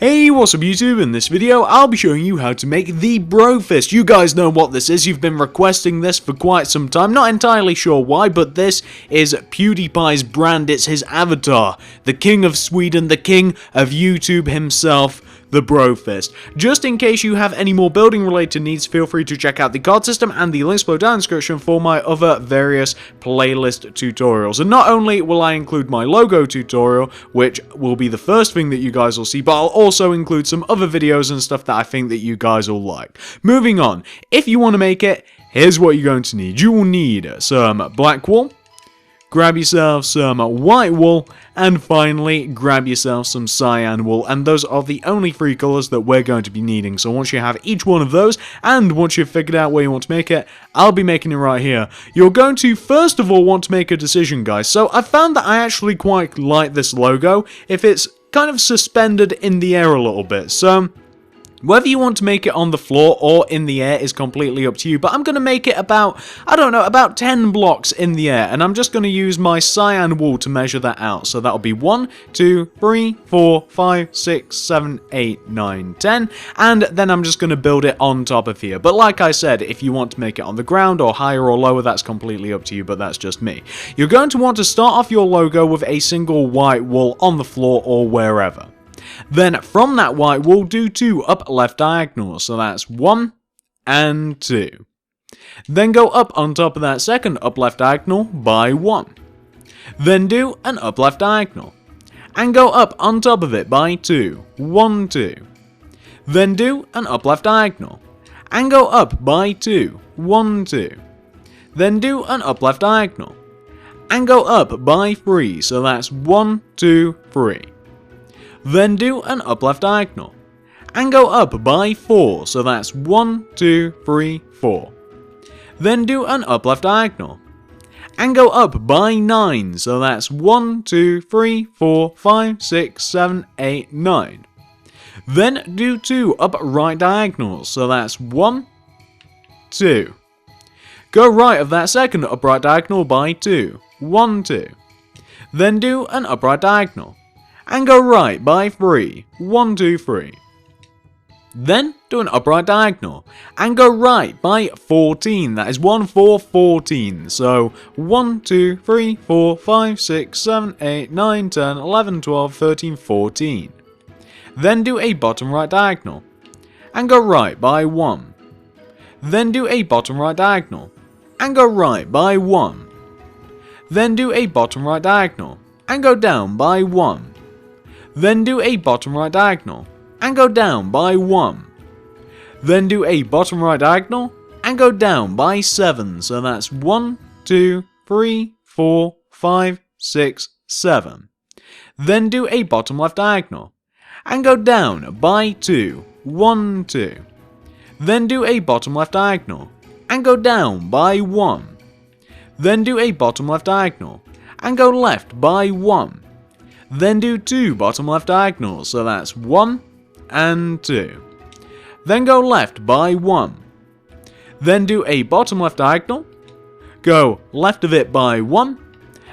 Hey, what's up YouTube? In this video, I'll be showing you how to make the Brofist. You guys know what this is, you've been requesting this for quite some time, not entirely sure why, but this is Pewdiepie's brand, it's his avatar. The king of Sweden, the king of YouTube himself, the Brofist. Just in case you have any more building related needs, feel free to check out the card system and the links below down in the description for my other various playlist tutorials. And not only will I include my logo tutorial, which will be the first thing that you guys will see, but I'll also include some other videos and stuff that I think that you guys will like. Moving on, if you want to make it, here's what you're going to need. You will need some black wool, grab yourself some white wool, and finally grab yourself some cyan wool, and those are the only three colours that we're going to be needing. So once you have each one of those, and once you've figured out where you want to make it, I'll be making it right here. You're going to first of all want to make a decision, guys. So I found that I actually quite like this logo if it's kind of suspended in the air a little bit. So whether you want to make it on the floor or in the air is completely up to you, but I'm going to make it about, I don't know, about 10 blocks in the air, and I'm just going to use my cyan wool to measure that out. So that'll be 1, 2, 3, 4, 5, 6, 7, 8, 9, 10, and then I'm just going to build it on top of here. But like I said, if you want to make it on the ground or higher or lower, that's completely up to you, but that's just me. You're going to want to start off your logo with a single white wool on the floor or wherever. Then from that white wool, do 2 up left diagonals, so that's 1 and 2. Then go up on top of that second up left diagonal by 1. Then do an up left diagonal, and go up on top of it by 2, 1, 2. Then do an up left diagonal, and go up by 2, 1, 2. Then do an up left diagonal, and go up by 3, so that's 1, 2, 3. Then do an up left diagonal, and go up by 4, so that's 1, 2, 3, 4. Then do an up left diagonal, and go up by 9, so that's 1, 2, 3, 4, 5, 6, 7, 8, 9. Then do 2 up right diagonals, so that's 1, 2. Go right of that second upright diagonal by 2, 1, 2. Then do an upright diagonal, and go right by 3, 1, 2, 3. Then do an upright diagonal, and go right by 14, that is 1, 4, 14, so 1, 2, 3, 4, 5, 6, 7, 8, 9, 10, 11, 12, 13, 14. Then do a bottom right diagonal, and go right by 1. Then do a bottom right diagonal, and go right by 1. Then do a bottom right diagonal, and go down by 1. Then do a bottom right diagonal, and go down by 1. Then do a bottom right diagonal, and go down by 7, so that's 1, 2, 3, 4, 5, 6, 7. Then do a bottom left diagonal, and go down by 2, 1, 2. Then do a bottom left diagonal, and go down by 1. Then do a bottom left diagonal, and go left by 1. Then do 2 bottom left diagonals, so that's 1 and 2. Then go left by 1. Then do a bottom left diagonal, go left of it by 1,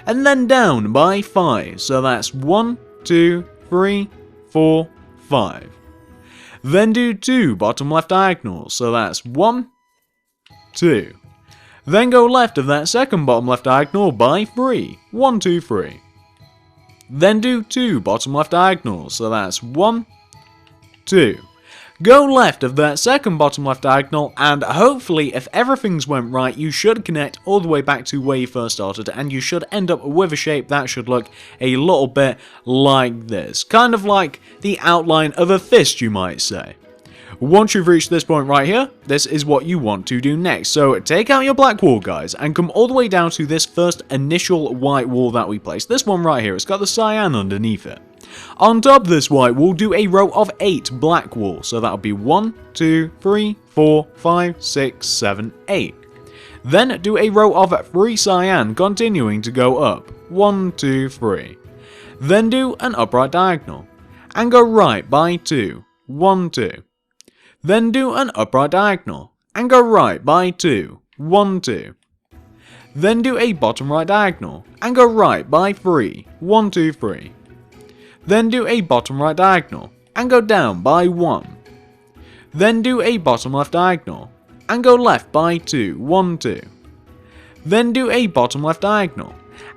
and then down by 5, so that's 1, 2, 3, 4, 5. Then do 2 bottom left diagonals, so that's 1, 2. Then go left of that second bottom left diagonal by 3, 1, 2, 3. Then do 2 bottom left diagonals, so that's 1, 2. Go left of that second bottom left diagonal, and hopefully if everything's went right, you should connect all the way back to where you first started, and you should end up with a shape that should look a little bit like this. Kind of like the outline of a fist, you might say. Once you've reached this point right here, this is what you want to do next. So take out your black wool, guys, and come all the way down to this first initial white wool that we placed. This one right here, it's got the cyan underneath it. On top of this white wool, do a row of 8 black wool. So that'll be 1, 2, 3, 4, 5, 6, 7, 8. Then do a row of 3 cyan, continuing to go up. 1, 2, 3. Then do an upright diagonal, and go right by 2. 1, 2. Then do an upright diagonal, and go right by 2, 1, 2. Then do a bottom right diagonal, and go right by 3, 1, 2, 3. Then do a bottom right diagonal, and go down by 1. Then do a bottom left diagonal, and go left by 2, 1, 2. Then do a bottom left diagonal,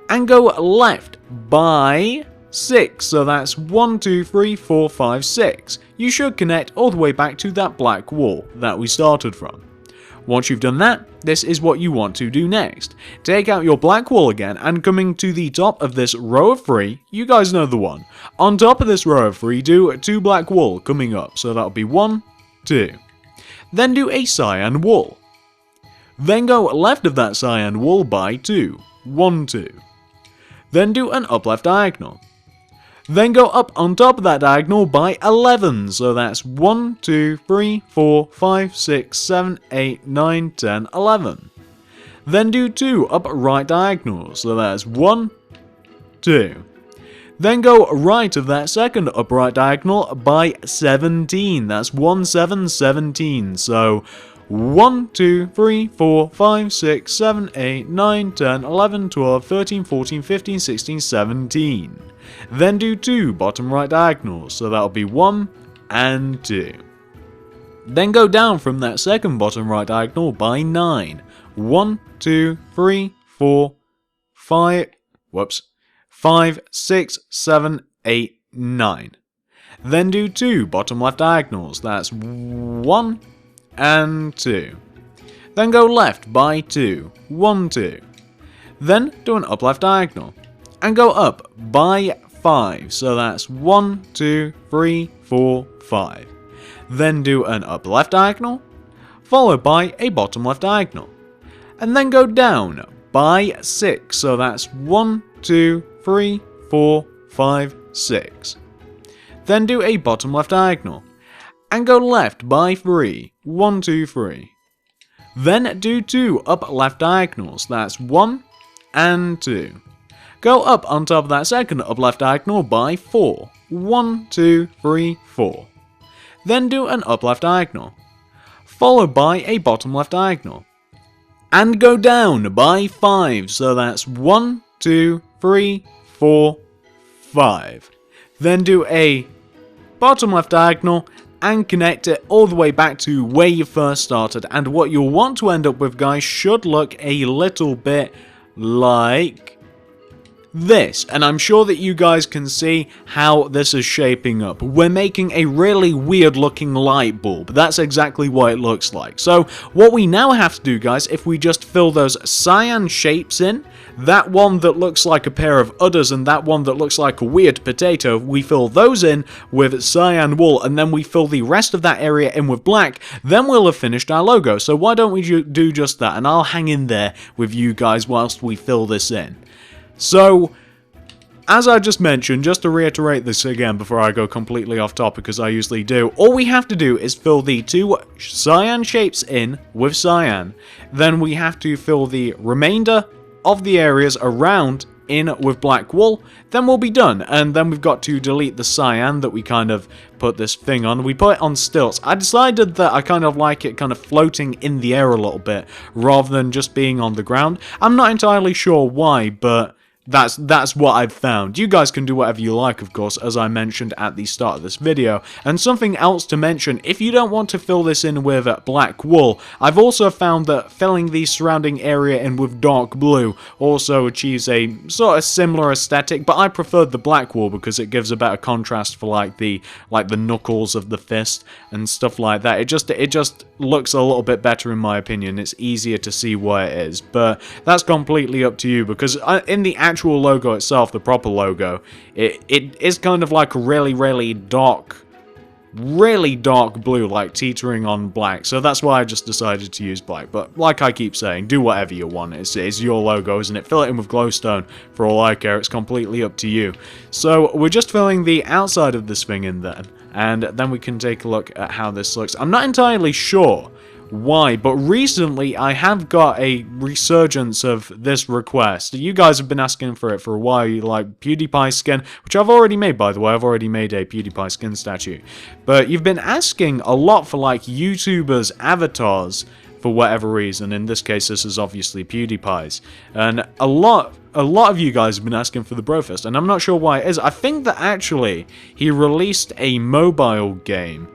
and go left by 6, so that's 1, 2, 3, 4, 5, 6. You should connect all the way back to that black wall that we started from. Once you've done that, this is what you want to do next. Take out your black wall again, and coming to the top of this row of 3, you guys know the one. On top of this row of 3, do 2 black wool coming up, so that'll be 1, 2. Then do a cyan wool. Then go left of that cyan wool by 2, 1, 2. Then do an up left diagonal. Then go up on top of that diagonal by 11, so that's 1, 2, 3, 4, 5, 6, 7, 8, 9, 10, 11. Then do 2 up right diagonals, so that's 1, 2. Then go right of that second upright diagonal by 17, that's 1, 7, 17, so 1, 2, 3, 4, 5, 6, 7, 8, 9, 10, 11, 12, 13, 14, 15, 16, 17. Then do 2 bottom right diagonals, so that'll be 1 and 2. Then go down from that second bottom right diagonal by 9. 1, 2, 3, 4, 5, 6, 7, 8, 9. Then do 2 bottom left diagonals, that's 1 and 2. Then go left by 2, 1, 2. Then do an up left diagonal, and go up by 5, so that's 1, 2, 3, 4, 5. Then do an up left diagonal, followed by a bottom left diagonal, and then go down by 6, so that's 1, 2, 3, 4, 5, 6. Then do a bottom left diagonal, and go left by 3, 1, 2, 3. Then do 2 up left diagonals, that's 1 and 2. Go up on top of that second up left diagonal by 4, 1, 2, 3, 4. Then do an up left diagonal, followed by a bottom left diagonal, and go down by 5, so that's 1, 2, 3, 4, 5. Then do a bottom left diagonal and connect it all the way back to where you first started. And what you'll want to end up with, guys, should look a little bit like this, and I'm sure that you guys can see how this is shaping up. We're making a really weird looking light bulb. That's exactly what it looks like. So what we now have to do, guys, if we just fill those cyan shapes in, that one that looks like a pair of udders and that one that looks like a weird potato, we fill those in with cyan wool, and then we fill the rest of that area in with black, then we'll have finished our logo. So why don't we do just that, and I'll hang in there with you guys whilst we fill this in. So, as I just mentioned, just to reiterate this again before I go completely off topic as I usually do, all we have to do is fill the 2 cyan shapes in with cyan. Then we have to fill the remainder of the areas around in with black wool. Then we'll be done. And then we've got to delete the cyan that we kind of put this thing on. We put it on stilts. I decided that I kind of like it kind of floating in the air a little bit rather than just being on the ground. I'm not entirely sure why, but that's what I've found. You guys can do whatever you like, of course, as I mentioned at the start of this video. And something else to mention, if you don't want to fill this in with black wool, I've also found that filling the surrounding area in with dark blue also achieves a sort of similar aesthetic, but I preferred the black wool because it gives a better contrast for like the knuckles of the fist and stuff like that. It just looks a little bit better in my opinion. It's easier to see what it is, but that's completely up to you, because in the actual logo itself, the proper logo, it is kind of like a really dark blue, like teetering on black, so that's why I just decided to use black. But like I keep saying, do whatever you want. It's your logo, isn't it? Fill it in with glowstone for all I care. It's completely up to you. So we're just filling the outside of this thing in then, and then we can take a look at how this looks. I'm not entirely sure why, but recently I have got a resurgence of this request. You guys have been asking for it for a while. You like Pewdiepie skin, which I've already made, by the way. I've already made a Pewdiepie skin statue. But you've been asking a lot for like YouTubers' avatars for whatever reason. In this case, this is obviously PewDiePie's. And a lot a lot of you guys have been asking for the Brofist, and I'm not sure why it is. I think that actually he released a mobile game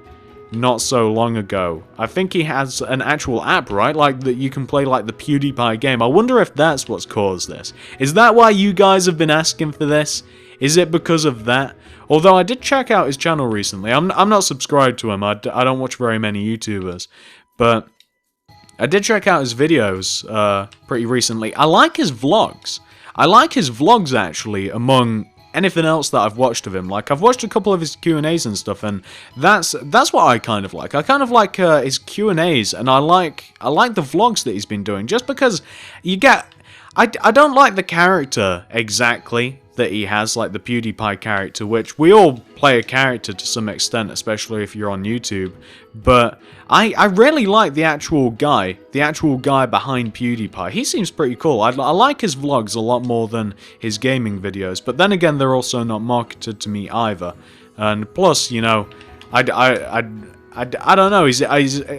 not so long ago. I think he has an actual app, right? Like that you can play like the Pewdiepie game. I wonder if that's what's caused this. Is that why you guys have been asking for this? Is it because of that? Although I did check out his channel recently. I'm not subscribed to him. I don't watch very many YouTubers, but I did check out his videos pretty recently. I like his vlogs. I like his vlogs actually among anything else that I've watched of him. Like, I've watched a couple of his Q&As and stuff, and that's what I kind of like. I kind of like his Q&As, and I like the vlogs that he's been doing, just because you get... I don't like the character exactly that he has, like the PewDiePie character, which we all play a character to some extent, especially if you're on YouTube, but I really like the actual guy behind PewDiePie. He seems pretty cool. I like his vlogs a lot more than his gaming videos, but then again, they're also not marketed to me either, and plus, you know, I don't know, he's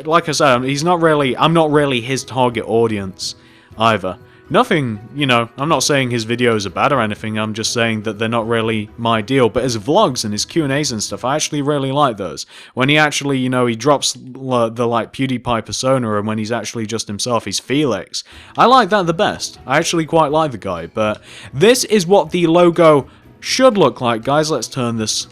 like I said, I'm not really his target audience either. Nothing, you know, I'm not saying his videos are bad or anything, I'm just saying that they're not really my deal, but his vlogs and his Q&As and stuff, I actually really like those. When he actually, you know, he drops the, like, PewDiePie persona, and when he's actually just himself, he's Felix. I like that the best. I actually quite like the guy, but this is what the logo should look like, guys. Let's turn this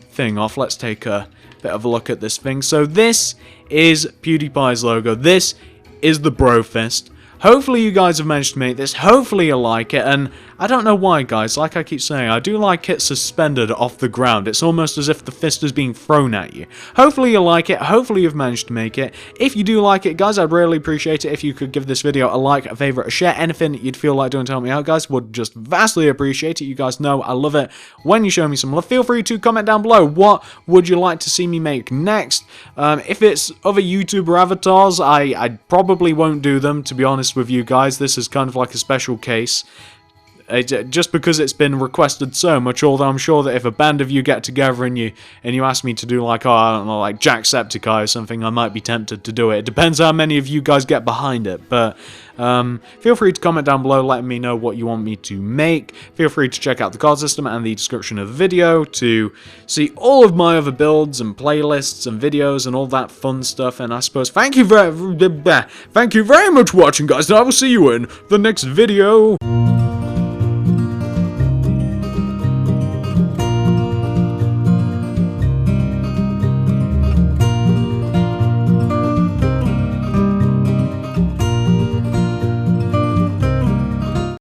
thing off, let's take a bit of a look at this thing. So this is PewDiePie's logo, this is the Brofist. Hopefully you guys have managed to make this, hopefully you like it, and I don't know why, guys, like I keep saying, I do like it suspended off the ground. It's almost as if the fist is being thrown at you. Hopefully you like it, hopefully you've managed to make it. If you do like it, guys, I'd really appreciate it if you could give this video a like, a favorite, a share, anything you'd feel like doing to help me out, guys, would just vastly appreciate it. You guys know I love it when you show me some love. Feel free to comment down below, what would you like to see me make next? If it's other YouTuber avatars, I probably won't do them, to be honest with you guys. This is kind of like a special case. Just because it's been requested so much, although I'm sure that if a band of you get together and you ask me to do like, oh, I don't know, like Jacksepticeye or something, I might be tempted to do it. It depends how many of you guys get behind it, but feel free to comment down below letting me know what you want me to make. Feel free to check out the card system and the description of the video to see all of my other builds and playlists and videos and all that fun stuff, and I suppose thank you very much for watching, guys, and I will see you in the next video.